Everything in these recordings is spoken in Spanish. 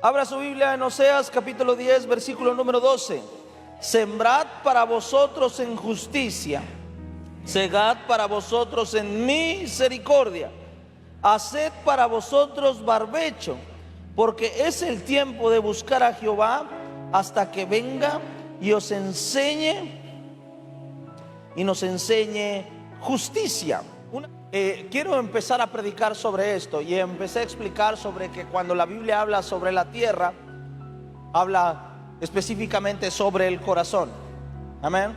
Abra su Biblia en Oseas capítulo 10, versículo número 12. Sembrad para vosotros en justicia, segad para vosotros en misericordia, haced para vosotros barbecho, porque es el tiempo de buscar a Jehová hasta que venga y os enseñe y nos enseñe justicia. Quiero empezar a predicar sobre esto, y empecé a explicar sobre que cuando la Biblia habla sobre la tierra, habla específicamente sobre el corazón. Amén.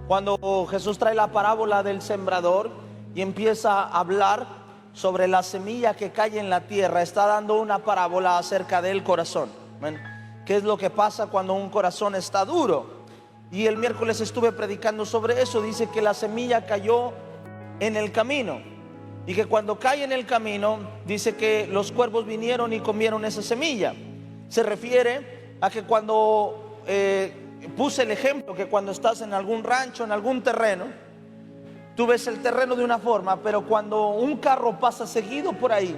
Cuando Jesús trae la parábola del sembrador y empieza a hablar sobre la semilla que cae en la tierra, está dando una parábola acerca del corazón. Amén. ¿Qué es lo que pasa cuando un corazón está duro? Y el miércoles estuve predicando sobre eso. Dice que la semilla cayó en el camino, y que cuando cae en el camino, dice que los cuervos vinieron y comieron esa semilla. Se refiere a que cuando puse el ejemplo, que cuando estás en algún rancho, en algún terreno, tú ves el terreno de una forma, pero cuando un carro pasa seguido por ahí,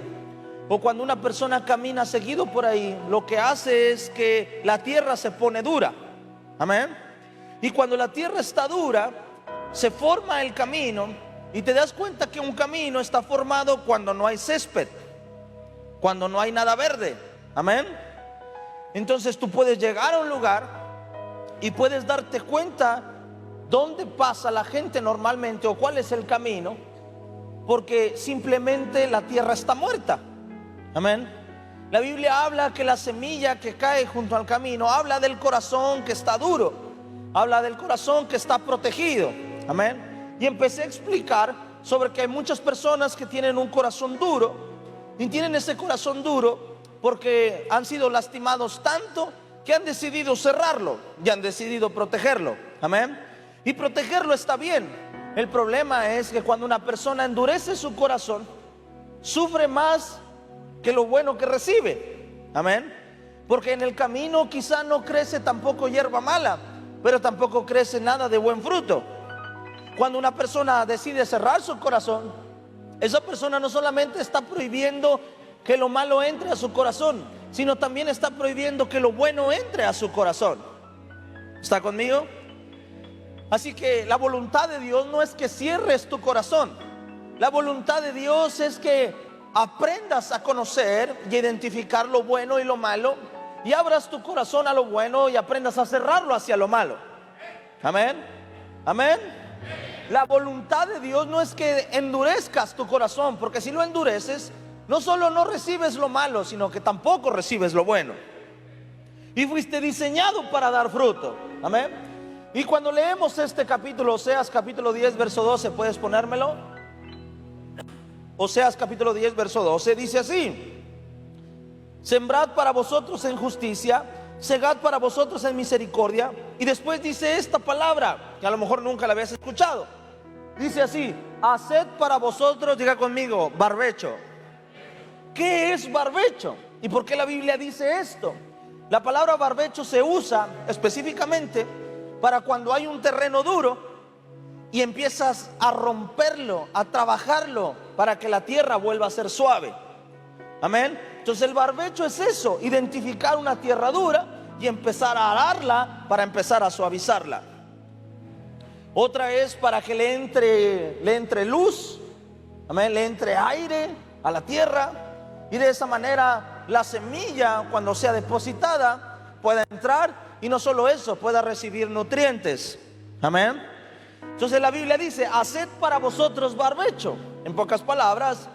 o cuando una persona camina seguido por ahí, lo que hace es que la tierra se pone dura. Amén. Y cuando la tierra está dura, se forma el camino. Y te das cuenta que un camino está formado cuando no hay césped, cuando no hay nada verde. Amén. Entonces tú puedes llegar a un lugar y puedes darte cuenta dónde pasa la gente normalmente o cuál es el camino, porque simplemente la tierra está muerta. Amén. La Biblia habla que la semilla que cae junto al camino habla del corazón que está duro, habla del corazón que está protegido. Amén. Y empecé a explicar sobre que hay muchas personas que tienen un corazón duro, y tienen ese corazón duro porque han sido lastimados tanto que han decidido cerrarlo y han decidido protegerlo. Amén. Y protegerlo está bien. El problema es que cuando una persona endurece su corazón, sufre más que lo bueno que recibe. Amén. Porque en el camino quizá no crece tampoco hierba mala, pero tampoco crece nada de buen fruto. Cuando una persona decide cerrar su corazón, esa persona no solamente está prohibiendo que lo malo entre a su corazón, sino también está prohibiendo que lo bueno entre a su corazón. ¿Está conmigo? Así que la voluntad de Dios no es que cierres tu corazón. La voluntad de Dios es que aprendas a conocer y identificar lo bueno y lo malo, y abras tu corazón a lo bueno y aprendas a cerrarlo hacia lo malo. Amén. Amén. La voluntad de Dios no es que endurezcas tu corazón, porque si lo endureces, no solo no recibes lo malo, sino que tampoco recibes lo bueno. Y fuiste diseñado para dar fruto. Amén. Y cuando leemos este capítulo, Oseas capítulo 10, verso 12, ¿puedes ponérmelo? Oseas capítulo 10, verso 12, dice así: sembrad para vosotros en justicia, segad para vosotros en misericordia. Y después dice esta palabra, que a lo mejor nunca la habías escuchado. Dice así: haced para vosotros, diga conmigo, barbecho. ¿Qué es barbecho? ¿Y por qué la Biblia dice esto? La palabra barbecho se usa específicamente para cuando hay un terreno duro y empiezas a romperlo, a trabajarlo para que la tierra vuelva a ser suave. Amén. Entonces el barbecho es eso, identificar una tierra dura y empezar a ararla para empezar a suavizarla. Otra es para que le entre luz, amén, le entre aire a la tierra, y de esa manera la semilla, cuando sea depositada, pueda entrar, y no solo eso, pueda recibir nutrientes. Amén. Entonces la Biblia dice: haced para vosotros barbecho. En pocas palabras,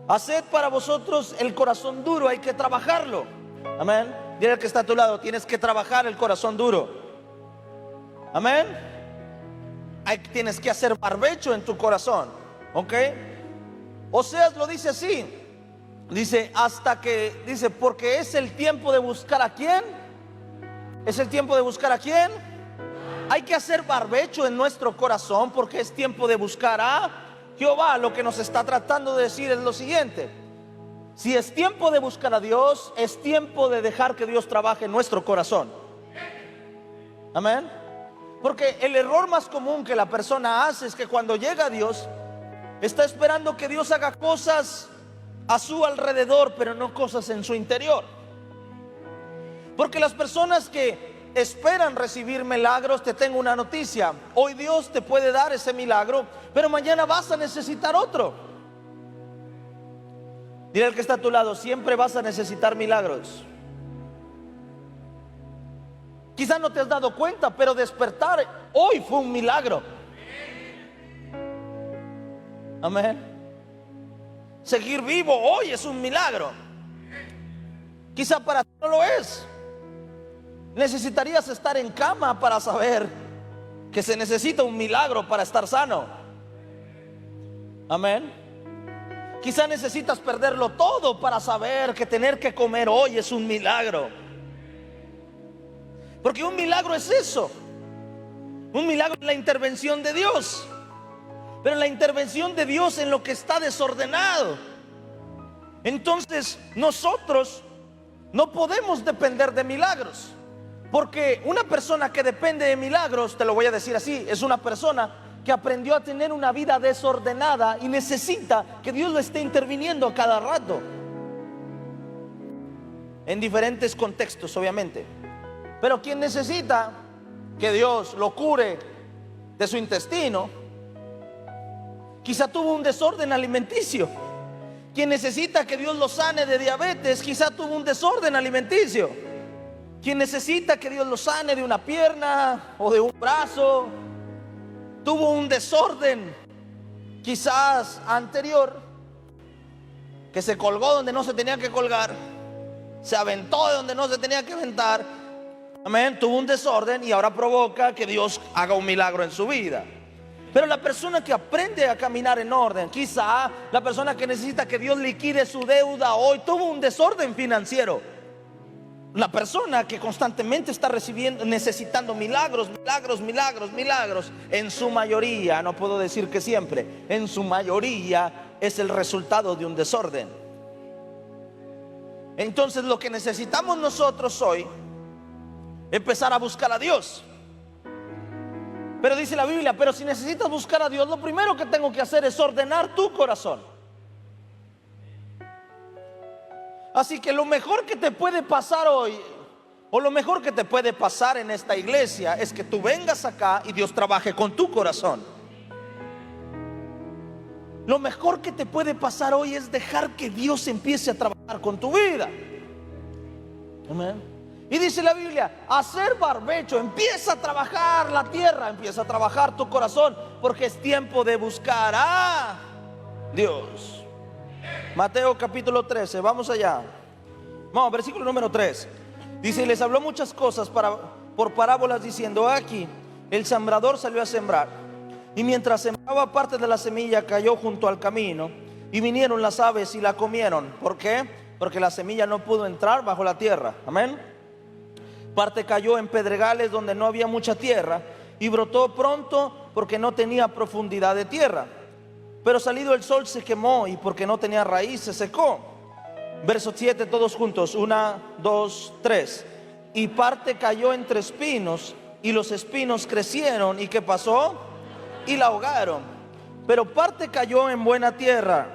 haced para vosotros el corazón duro, hay que trabajarlo. Amén. Dile al que está a tu lado: tienes que trabajar el corazón duro. Amén. Tienes que hacer barbecho en tu corazón. ¿Ok? Oseas lo dice así. Dice, porque es el tiempo de buscar a quién. ¿Es el tiempo de buscar a quién? Hay que hacer barbecho en nuestro corazón porque es tiempo de buscar a Jehová. Lo que nos está tratando de decir es lo siguiente: si es tiempo de buscar a Dios, es tiempo de dejar que Dios trabaje en nuestro corazón. Amén. Porque el error más común que la persona hace es que cuando llega a Dios, está esperando que Dios haga cosas a su alrededor, pero no cosas en su interior. Porque las personas que esperan recibir milagros, te tengo una noticia: hoy Dios te puede dar ese milagro, pero mañana vas a necesitar otro. Dile al que está a tu lado: siempre vas a necesitar milagros. Quizás no te has dado cuenta, pero despertar hoy fue un milagro. Amén. Seguir vivo hoy es un milagro. Quizá para ti no lo es. Necesitarías estar en cama para saber que se necesita un milagro para estar sano. Amén. Quizá necesitas perderlo todo para saber que tener que comer hoy es un milagro. Porque un milagro es eso. Un milagro es la intervención de Dios. Pero la intervención de Dios en lo que está desordenado. Entonces nosotros no podemos depender de milagros. Porque una persona que depende de milagros, te lo voy a decir así, es una persona que aprendió a tener una vida desordenada y necesita que Dios lo esté interviniendo a cada rato. En diferentes contextos, obviamente. Pero quien necesita que Dios lo cure de su intestino, quizá tuvo un desorden alimenticio. Quien necesita que Dios lo sane de diabetes, quizá tuvo un desorden alimenticio. Quien necesita que Dios lo sane de una pierna o de un brazo, tuvo un desorden quizás anterior, que se colgó donde no se tenía que colgar, se aventó de donde no se tenía que aventar. Amén. Tuvo un desorden y ahora provoca que Dios haga un milagro en su vida. Pero la persona que aprende a caminar en orden, quizá la persona que necesita que Dios liquide su deuda hoy, tuvo un desorden financiero. La persona que constantemente está necesitando milagros, en su mayoría, no puedo decir que siempre, en su mayoría es el resultado de un desorden. Entonces lo que necesitamos nosotros hoy, empezar a buscar a Dios. Pero dice la Biblia, pero si necesitas buscar a Dios, lo primero que tengo que hacer es ordenar tu corazón. Así que lo mejor que te puede pasar hoy, o lo mejor que te puede pasar en esta iglesia, es que tú vengas acá y Dios trabaje con tu corazón. Lo mejor que te puede pasar hoy es dejar que Dios empiece a trabajar con tu vida. Amén. Y dice la Biblia, hacer barbecho, empieza a trabajar la tierra, empieza a trabajar tu corazón, porque es tiempo de buscar a Dios. Mateo capítulo 13, vamos allá. Vamos, versículo número 3. Dice, y les habló muchas cosas por parábolas diciendo, aquí el sembrador salió a sembrar. Y mientras sembraba, parte de la semilla cayó junto al camino, y vinieron las aves y la comieron. ¿Por qué? Porque la semilla no pudo entrar bajo la tierra. Amén. Parte cayó en pedregales donde no había mucha tierra, y brotó pronto porque no tenía profundidad de tierra. Pero salido el sol se quemó, y porque no tenía raíz se secó. Verso 7, todos juntos, 1, 2, 3. Y parte cayó entre espinos, y los espinos crecieron, ¿y qué pasó? Y la ahogaron. Pero parte cayó en buena tierra,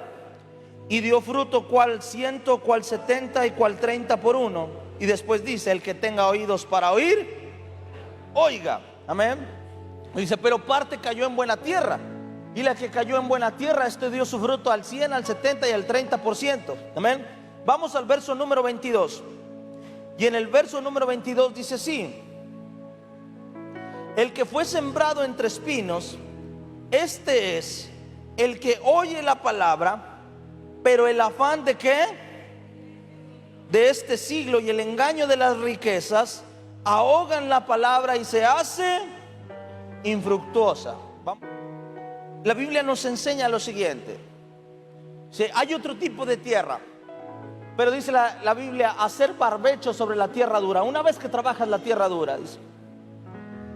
y dio fruto, cual 100, cual 70 y cual 30 por uno. Y después dice, el que tenga oídos para oír, oiga. Amén. Dice, pero parte cayó en buena tierra. Y la que cayó en buena tierra, este dio su fruto al 100, al 70 y al 30%. Amén. Vamos al verso número 22. Y en el verso número 22 dice así: el que fue sembrado entre espinos, este es el que oye la palabra, pero el afán de ¿qué? De este siglo y el engaño de las riquezas ahogan la palabra y se hace infructuosa. La Biblia nos enseña lo siguiente. Hay otro tipo de tierra, pero dice la Biblia, hacer barbecho sobre la tierra dura. Una vez que trabajas la tierra dura,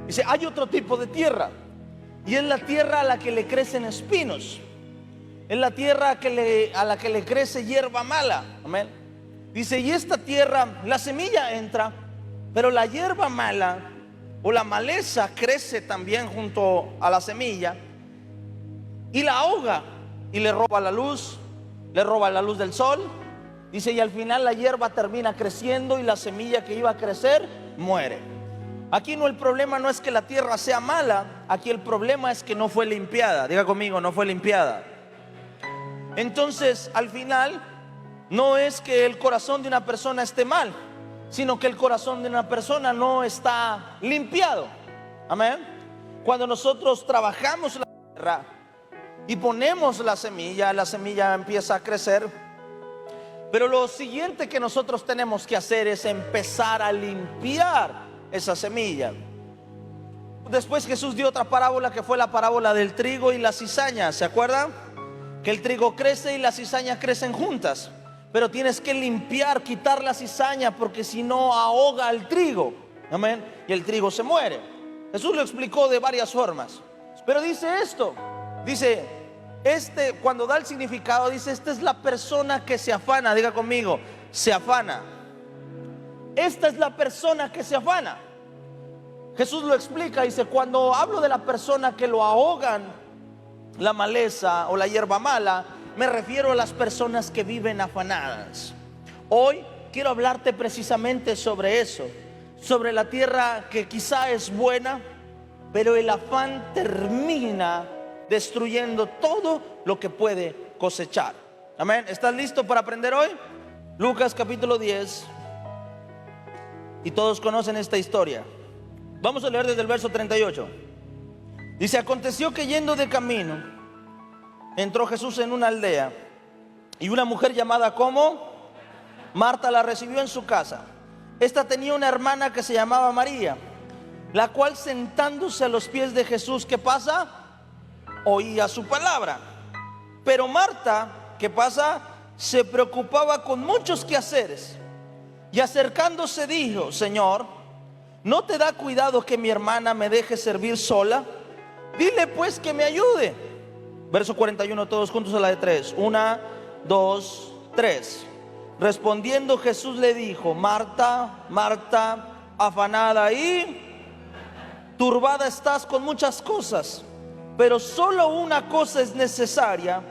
dice, hay otro tipo de tierra, y es la tierra a la que le crecen espinos. Es la tierra a la que le crece hierba mala. Amén. Dice, y esta tierra, la semilla entra, pero la hierba mala o la maleza crece también junto a la semilla y la ahoga y le roba la luz del sol Dice, y al final la hierba termina creciendo y la semilla que iba a crecer muere. Aquí no, el problema no es que la tierra sea mala, aquí el problema es que no fue limpiada. Diga conmigo, no fue limpiada. Entonces, al final, no es que el corazón de una persona esté mal, sino que el corazón de una persona no está limpiado. Amén. Cuando nosotros trabajamos la tierra y ponemos la semilla empieza a crecer. Pero lo siguiente que nosotros tenemos que hacer es empezar a limpiar esa semilla. Después Jesús dio otra parábola, que fue la parábola del trigo y la cizaña. ¿Se acuerdan? Que el trigo crece y la cizaña crecen juntas, pero tienes que limpiar, quitar la cizaña, porque si no ahoga el trigo. Amén. Y el trigo se muere. Jesús lo explicó de varias formas, pero dice esto, dice, cuando da el significado, dice, esta es la persona que se afana. Diga conmigo, se afana. Esta es la persona que se afana. Jesús lo explica, dice, cuando hablo de la persona que lo ahogan la maleza o la hierba mala, me refiero a las personas que viven afanadas. Hoy quiero hablarte precisamente sobre eso, sobre la tierra que quizá es buena, pero el afán termina destruyendo todo lo que puede cosechar. Amén. ¿Estás listo para aprender hoy? Lucas capítulo 10. Y todos conocen esta historia. Vamos a leer desde el verso 38. Dice, aconteció que yendo de camino, entró Jesús en una aldea, y una mujer llamada como Marta la recibió en su casa. Esta tenía una hermana que se llamaba María, la cual, sentándose a los pies de Jesús, ¿qué pasa? Oía su palabra. Pero Marta, ¿qué pasa? Se preocupaba con muchos quehaceres, y acercándose dijo, Señor, ¿no te da cuidado que mi hermana me deje servir sola? Dile pues que me ayude. Verso 41, todos juntos a la de 3. 1, 2, 3. Respondiendo Jesús le dijo, Marta, Marta, afanada y turbada estás con muchas cosas, pero solo una cosa es necesaria,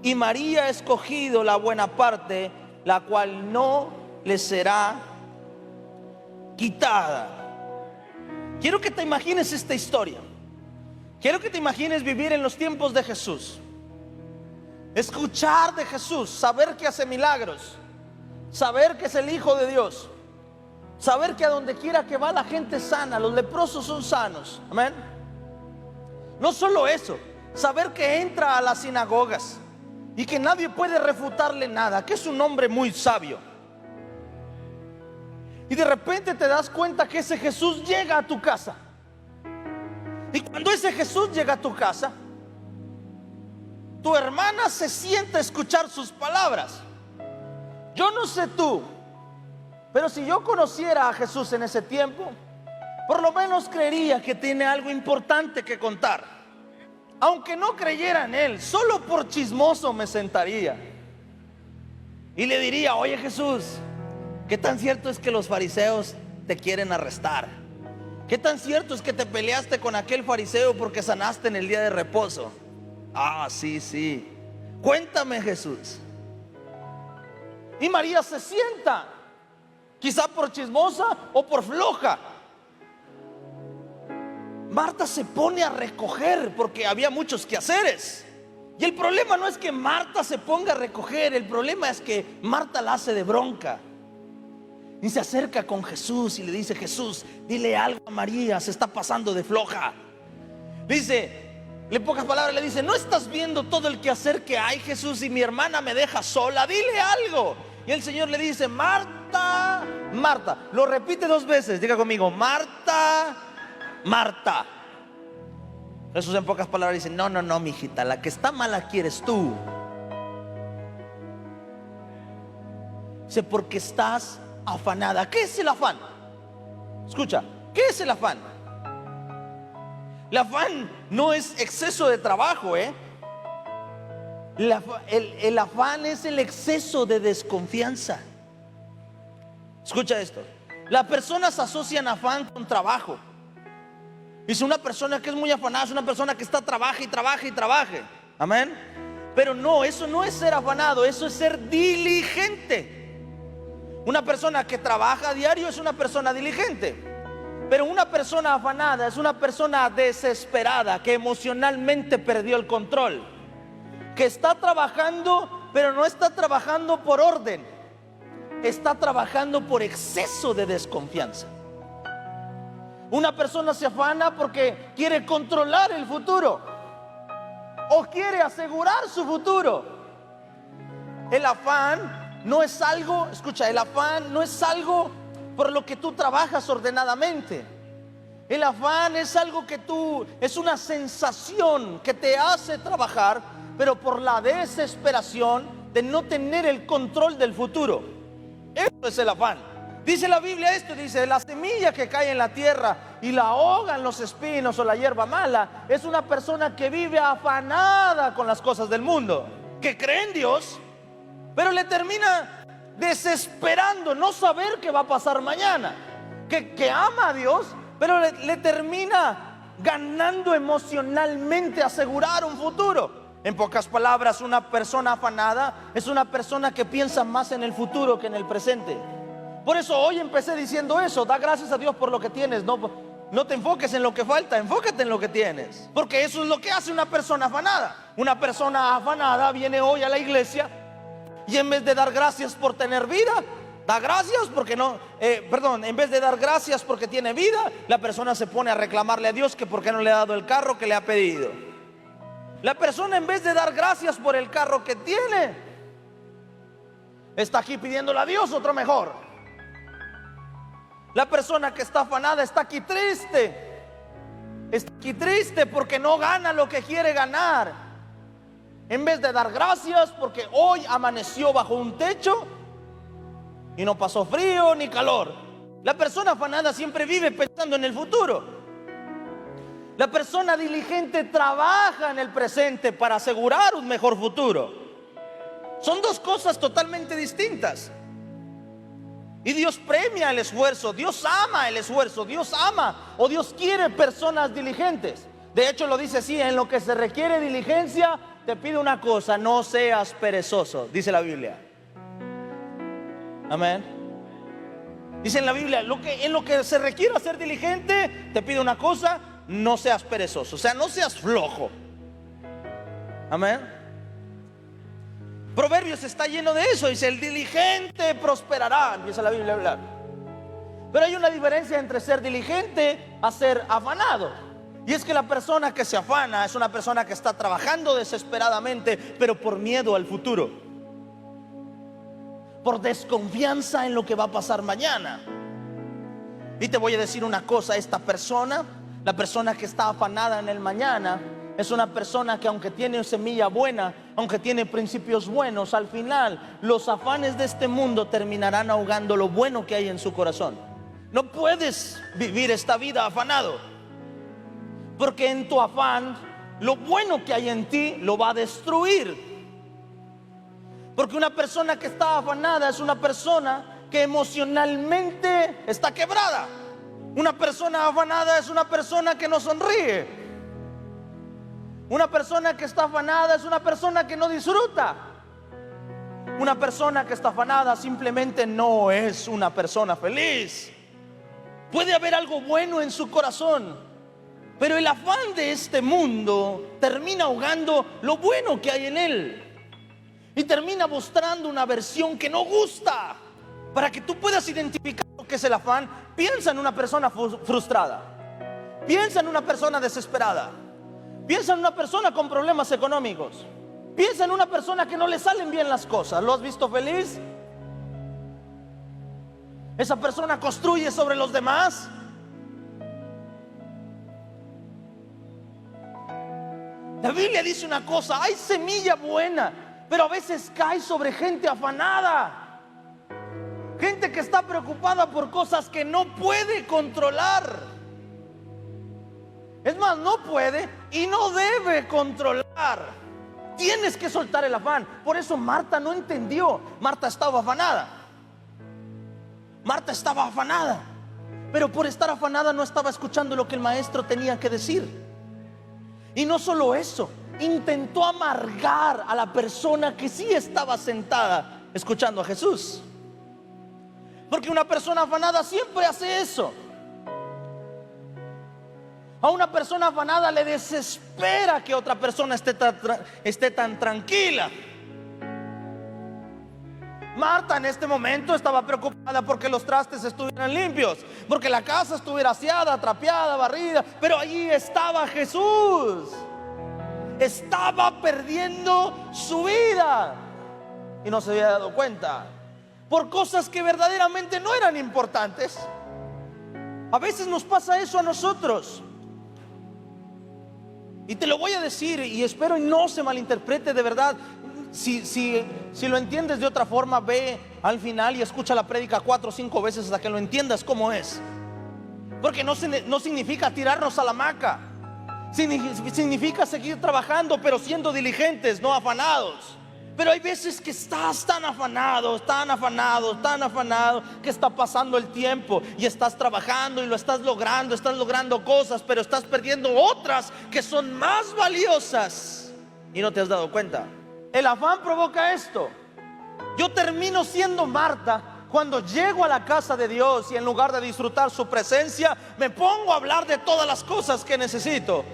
y María ha escogido la buena parte, la cual no le será quitada. Quiero que te imagines esta historia. Quiero que te imagines vivir en los tiempos de Jesús, escuchar de Jesús, saber que hace milagros, saber que es el Hijo de Dios, saber que a donde quiera que va la gente sana, los leprosos son sanos. Amén. No solo eso, saber que entra a las sinagogas y que nadie puede refutarle nada, que es un hombre muy sabio. Y de repente te das cuenta que ese Jesús llega a tu casa. Y cuando ese Jesús llega a tu casa, tu hermana se sienta a escuchar sus palabras. Yo no sé tú, pero si yo conociera a Jesús en ese tiempo, por lo menos creería que tiene algo importante que contar. Aunque no creyera en Él, solo por chismoso me sentaría y le diría, oye Jesús, ¿qué tan cierto es que los fariseos te quieren arrestar? ¿Qué tan cierto es que te peleaste con aquel fariseo porque sanaste en el día de reposo? Ah, sí, sí. Cuéntame, Jesús. Y María se sienta, quizá por chismosa o por floja. Marta se pone a recoger porque había muchos quehaceres. Y el problema no es que Marta se ponga a recoger, el problema es que Marta la hace de bronca. Y se acerca con Jesús y le dice, Jesús, dile algo a María, se está pasando de floja. Dice, en pocas palabras le dice, ¿no estás viendo todo el quehacer que hay, Jesús, y mi hermana me deja sola? Dile algo. Y el Señor le dice, Marta, Marta. Lo repite 2 veces, diga conmigo, Marta, Marta. Jesús en pocas palabras dice, no, mijita, la que está mala aquí eres tú. Dice, porque estás afanada. ¿Qué es el afán? Escucha, ¿qué es el afán? El afán no es exceso de trabajo, el afán es el exceso de desconfianza. Escucha esto. Las personas asocian afán con trabajo. Dice, una persona que es muy afanada es una persona que está trabaje y trabaje y trabaje. Amén. Pero no, eso no es ser afanado, eso es ser diligente. Una persona que trabaja a diario es una persona diligente. Pero una persona afanada es una persona desesperada, que emocionalmente perdió el control, que está trabajando, pero no está trabajando por orden, está trabajando por exceso de desconfianza. Una persona se afana porque quiere controlar el futuro o quiere asegurar su futuro. El afán no es algo, escucha, el afán no es algo por lo que tú trabajas ordenadamente. El afán es algo que es una sensación que te hace trabajar, pero por la desesperación de no tener el control del futuro. Eso es el afán. Dice la Biblia esto, dice: la semilla que cae en la tierra y la ahogan los espinos o la hierba mala, es una persona que vive afanada con las cosas del mundo, que cree en Dios, pero le termina desesperando no saber qué va a pasar mañana, que ama a Dios, pero le termina ganando emocionalmente asegurar un futuro. En pocas palabras, una persona afanada es una persona que piensa más en el futuro que en el presente. Por eso hoy empecé diciendo eso: da gracias a Dios por lo que tienes, no te enfoques en lo que falta, enfócate en lo que tienes, porque eso es lo que hace una persona afanada. Una persona afanada viene hoy a la iglesia y en vez de dar gracias por tener vida, da gracias porque en vez de dar gracias porque tiene vida, la persona se pone a reclamarle a Dios que por qué no le ha dado el carro que le ha pedido. La persona, en vez de dar gracias por el carro que tiene, está aquí pidiéndole a Dios otro mejor. La persona que está afanada está aquí triste. Está aquí triste porque no gana lo que quiere ganar. En vez de dar gracias porque hoy amaneció bajo un techo y no pasó frío ni calor. La persona afanada siempre vive pensando en el futuro. La persona diligente trabaja en el presente para asegurar un mejor futuro. Son dos cosas totalmente distintas. Y Dios premia el esfuerzo, Dios ama el esfuerzo, Dios ama o Dios quiere personas diligentes. De hecho lo dice así: en lo que se requiere diligencia, te pido una cosa: no seas perezoso, dice la Biblia. Amén. Dice en la Biblia, en lo que se requiere ser diligente, te pido una cosa: no seas perezoso, o sea, no seas flojo. Amén. Proverbios está lleno de eso, dice: el diligente prosperará, empieza la Biblia a hablar. Pero hay una diferencia entre ser diligente a ser afanado. Y es que la persona que se afana es una persona que está trabajando desesperadamente, pero por miedo al futuro, por desconfianza en lo que va a pasar mañana. Y te voy a decir una cosa: esta persona, la persona que está afanada en el mañana, es una persona que, aunque tiene semilla buena, aunque tiene principios buenos, al final los afanes de este mundo terminarán ahogando lo bueno que hay en su corazón. No puedes vivir esta vida afanado, porque en tu afán lo bueno que hay en ti lo va a destruir. Porque una persona que está afanada es una persona que emocionalmente está quebrada. Una persona afanada es una persona que no sonríe. Una persona que está afanada es una persona que no disfruta. Una persona que está afanada simplemente no es una persona feliz. Puede haber algo bueno en su corazón, pero el afán de este mundo termina ahogando lo bueno que hay en él y termina mostrando una versión que no gusta. Para que tú puedas identificar lo que es el afán, piensa en una persona frustrada, piensa en una persona desesperada, piensa en una persona con problemas económicos, piensa en una persona que no le salen bien las cosas. ¿Lo has visto feliz? Esa persona construye sobre los demás. La Biblia dice una cosa: hay semilla buena, pero a veces cae sobre gente afanada, gente que está preocupada por cosas que no puede controlar. Es más, no puede y no debe controlar. Tienes que soltar el afán. Por eso Marta no entendió. Marta estaba afanada. Marta estaba afanada, pero por estar afanada no estaba escuchando lo que el maestro tenía que decir. Y no solo eso, intentó amargar a la persona que sí estaba sentada escuchando a Jesús. Porque una persona afanada siempre hace eso. A una persona afanada le desespera que otra persona esté tan tranquila. Marta en este momento estaba preocupada porque los trastes estuvieran limpios, porque la casa estuviera aseada, trapeada, barrida. Pero allí estaba Jesús. Estaba perdiendo su vida y no se había dado cuenta, por cosas que verdaderamente no eran importantes. A veces nos pasa eso a nosotros. Y te lo voy a decir, y espero y no se malinterprete de verdad. Si lo entiendes de otra forma, ve al final y escucha la prédica 4 o 5 veces hasta que lo entiendas cómo es. Porque no significa tirarnos a la hamaca. Significa seguir trabajando, pero siendo diligentes, no afanados. Pero hay veces que estás tan afanado, que está pasando el tiempo y estás trabajando y estás logrando cosas, pero estás perdiendo otras que son más valiosas y no te has dado cuenta. El afán provoca esto. Yo termino siendo Marta cuando llego a la casa de Dios y en lugar de disfrutar su presencia, me pongo a hablar de todas las cosas que necesito.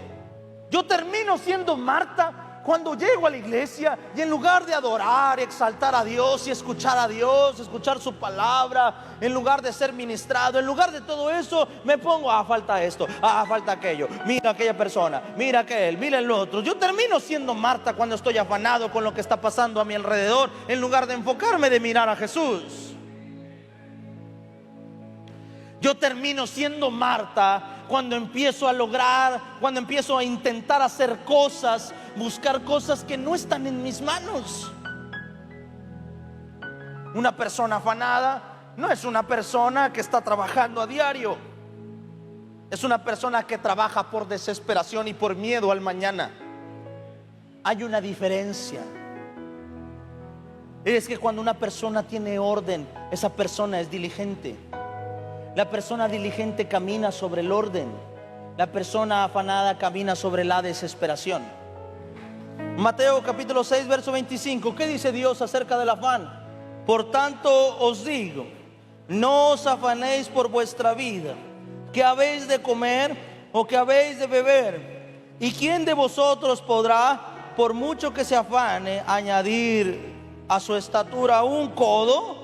Yo termino siendo Marta cuando llego a la iglesia y en lugar de adorar, exaltar a Dios y escuchar a Dios, escuchar su palabra, en lugar de ser ministrado, en lugar de todo eso, me pongo, falta esto, falta aquello, mira aquella persona, mira aquel, mira el otro. Yo termino siendo Marta cuando estoy afanado con lo que está pasando a mi alrededor, en lugar de enfocarme de mirar a Jesús. Yo termino siendo Marta cuando empiezo a intentar hacer cosas, buscar cosas que no están en mis manos. Una persona afanada no es una persona que está trabajando a diario. Es una persona que trabaja por desesperación y por miedo al mañana. Hay una diferencia. Es que cuando una persona tiene orden, esa persona es diligente. La persona diligente camina sobre el orden. La persona afanada camina sobre la desesperación. Mateo capítulo 6 verso 25. ¿Qué dice Dios acerca del afán? Por tanto os digo, no os afanéis por vuestra vida, que habéis de comer o que habéis de beber. ¿Y quién de vosotros podrá, por mucho que se afane, añadir a su estatura un codo?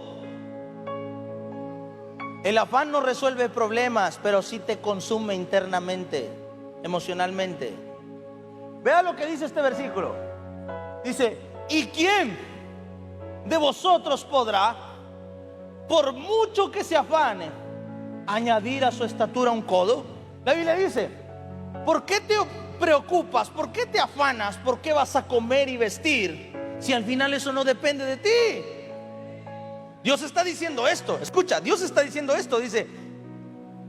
El afán no resuelve problemas, pero sí te consume internamente, emocionalmente. Vea lo que dice este versículo. Dice, ¿y quién de vosotros podrá, por mucho que se afane, añadir a su estatura un codo? La Biblia dice, ¿por qué te preocupas? ¿Por qué te afanas? ¿Por qué vas a comer y vestir si al final eso no depende de ti? Dios está diciendo esto, escucha, Dios está diciendo esto, dice,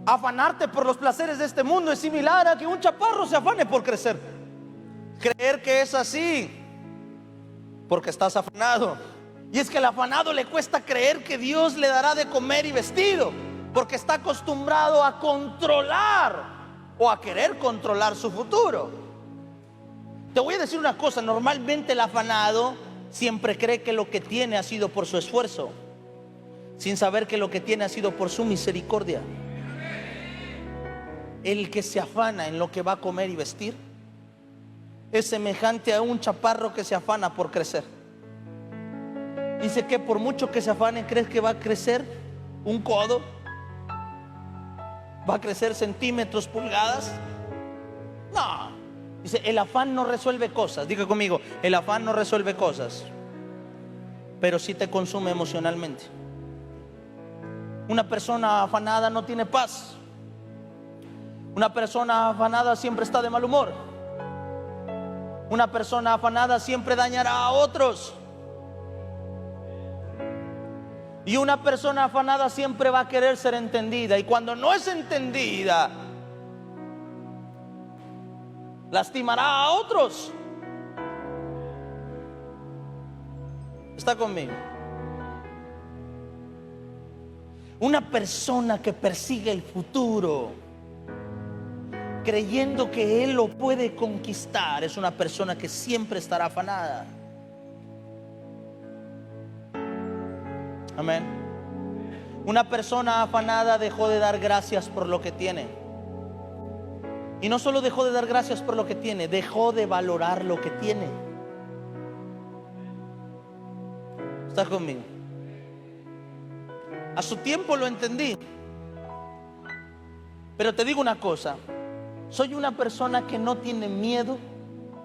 afanarte por los placeres de este mundo es similar a que un chaparro se afane por crecer. Creer que es así, porque estás afanado. Y es que al afanado le cuesta creer que Dios le dará de comer y vestido, porque está acostumbrado a controlar o a querer controlar su futuro. Te voy a decir una cosa, normalmente el afanado siempre cree que lo que tiene ha sido por su esfuerzo, sin saber que lo que tiene ha sido por su misericordia. El que se afana en lo que va a comer y vestir es semejante a un chaparro que se afana por crecer. Dice que por mucho que se afane, ¿crees que va a crecer un codo? ¿Va a crecer centímetros, pulgadas? No. Dice, el afán no resuelve cosas. Diga conmigo, el afán no resuelve cosas, pero sí te consume emocionalmente. Una persona afanada no tiene paz. Una persona afanada siempre está de mal humor. Una persona afanada siempre dañará a otros. Y una persona afanada siempre va a querer ser entendida. Y cuando no es entendida, lastimará a otros. ¿Está conmigo? Una persona que persigue el futuro, creyendo que Él lo puede conquistar, es una persona que siempre estará afanada. Amén. Una persona afanada dejó de dar gracias por lo que tiene. Y no solo dejó de dar gracias por lo que tiene, dejó de valorar lo que tiene. ¿Está conmigo? A su tiempo lo entendí. Pero te digo una cosa, soy una persona que no tiene miedo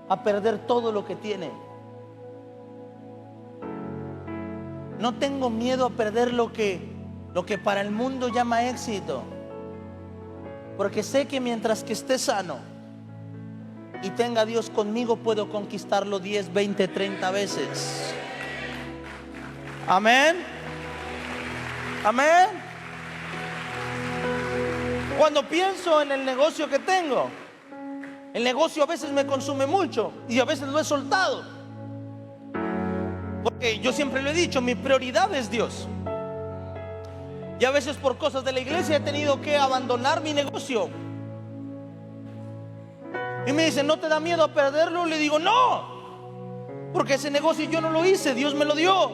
a perder todo lo que tiene. No tengo miedo a perder lo que para el mundo llama éxito. Porque sé que mientras que esté sano y tenga a Dios conmigo, puedo conquistarlo 10, 20, 30 veces. Amén. Amén. Cuando pienso en el negocio que tengo, el negocio a veces me consume mucho y a veces lo he soltado. Porque yo siempre lo he dicho, mi prioridad es Dios. Y a veces por cosas de la iglesia he tenido que abandonar mi negocio. Y me dicen, ¿no te da miedo a perderlo? Le digo, no, porque ese negocio yo no lo hice, Dios me lo dio.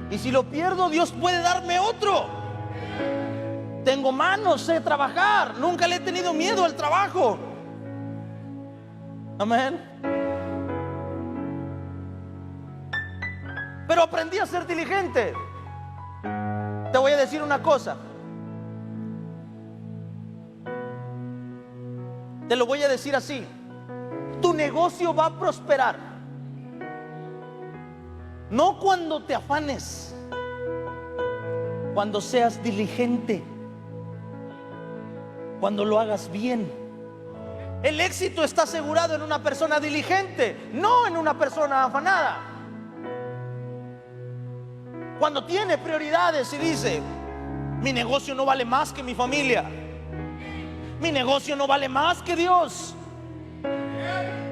Y si lo pierdo, Dios puede darme otro. Tengo manos, sé trabajar, nunca le he tenido miedo al trabajo. Amén. Pero aprendí a ser diligente. Te voy a decir una cosa. Te lo voy a decir así. Tu negocio va a prosperar, no cuando te afanes, cuando seas diligente, cuando lo hagas bien. El éxito está asegurado en una persona diligente, no en una persona afanada. Cuando tiene prioridades y dice, mi negocio no vale más que mi familia, mi negocio no vale más que Dios.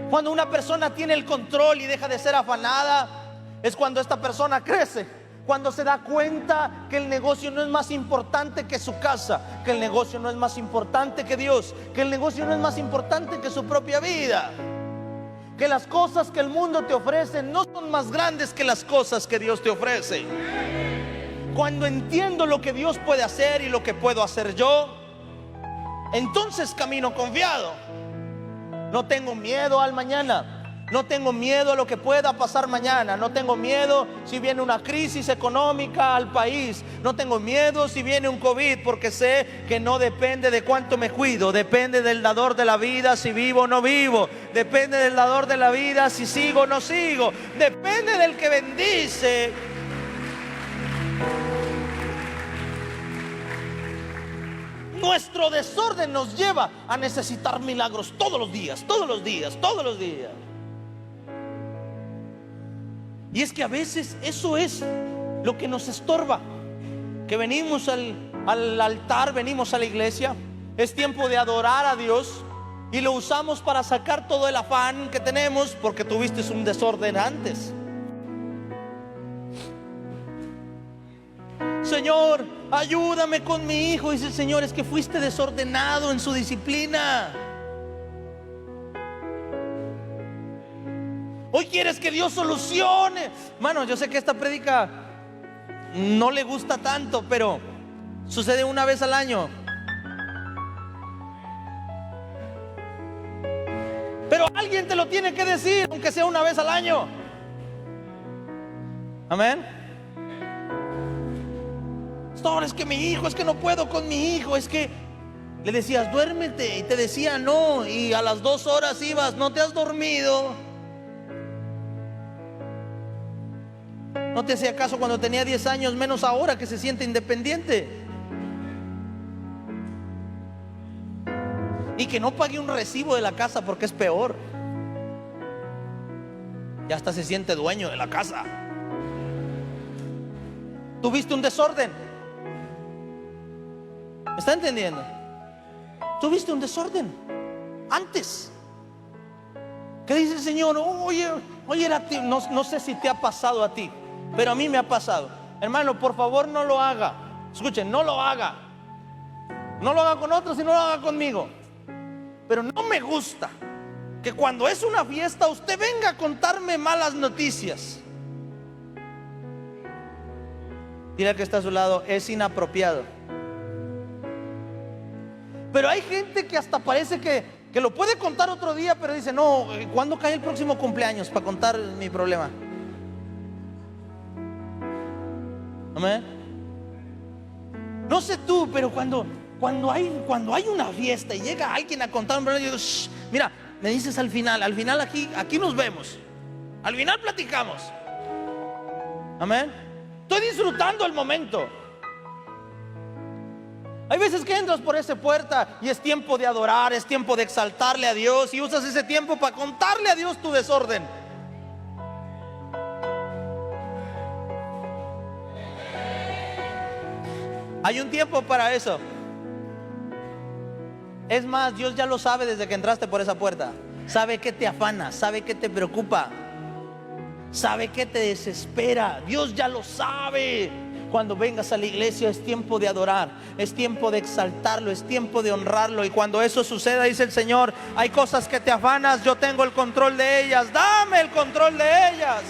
Cuando una persona tiene el control y deja de ser afanada, es cuando esta persona crece. Cuando se da cuenta que el negocio no es más importante que su casa, que el negocio no es más importante que Dios, que el negocio no es más importante que su propia vida, que las cosas que el mundo te ofrece no son más grandes que las cosas que Dios te ofrece. Cuando entiendo lo que Dios puede hacer y lo que puedo hacer yo, entonces camino confiado. No tengo miedo al mañana, no tengo miedo a lo que pueda pasar mañana, no tengo miedo si viene una crisis económica al país, no tengo miedo si viene un COVID, porque sé que no depende de cuánto me cuido, depende del dador de la vida si vivo o no vivo, depende del dador de la vida si sigo o no sigo, depende del que bendice. Nuestro desorden nos lleva a necesitar milagros todos los días, todos los días, todos los días. Y es que a veces eso es lo que nos estorba. Que venimos al altar, venimos a la iglesia, es tiempo de adorar a Dios y lo usamos para sacar todo el afán que tenemos porque tuviste un desorden antes. Señor, ayúdame con mi hijo. Dice el Señor, es que fuiste desordenado en su disciplina. Hoy quieres que Dios solucione. Mano, yo sé que esta prédica no le gusta tanto, pero sucede una vez al año. Pero alguien te lo tiene que decir, aunque sea una vez al año. Amén. Es que mi hijo, es que no puedo con mi hijo, es que le decías duérmete y te decía no, y a las 2 horas ibas, no te has dormido. No te hacía caso cuando tenía 10 años, menos ahora que se siente independiente. Y que no pague un recibo de la casa porque es peor. Ya hasta se siente dueño de la casa. Tuviste un desorden. ¿Me está entendiendo? Tuviste un desorden antes. ¿Qué dice el Señor? Oye, no sé si te ha pasado a ti, pero a mí me ha pasado. Hermano, por favor no lo haga. Escuchen, no lo haga. No lo haga con otros y no lo haga conmigo. Pero no me gusta que cuando es una fiesta usted venga a contarme malas noticias. Dile al que está a su lado, es inapropiado. Pero hay gente que hasta parece que lo puede contar otro día, pero dice, no, ¿cuándo cae el próximo cumpleaños para contar mi problema? Amén. No sé tú, pero cuando hay una fiesta y llega alguien a contar un problema, yo digo, shh, mira, me dices al final aquí nos vemos, al final platicamos. Amén. Estoy disfrutando el momento. Hay veces que entras por esa puerta y es tiempo de adorar, es tiempo de exaltarle a Dios, y usas ese tiempo para contarle a Dios tu desorden. Hay un tiempo para eso. Es más, Dios ya lo sabe desde que entraste por esa puerta. Sabe que te afana, sabe que te preocupa, sabe que te desespera. Dios ya lo sabe. Cuando vengas a la iglesia es tiempo de adorar, es tiempo de exaltarlo, es tiempo de honrarlo. Y cuando eso suceda, dice el Señor, hay cosas que te afanas, yo tengo el control de ellas, dame el control de ellas.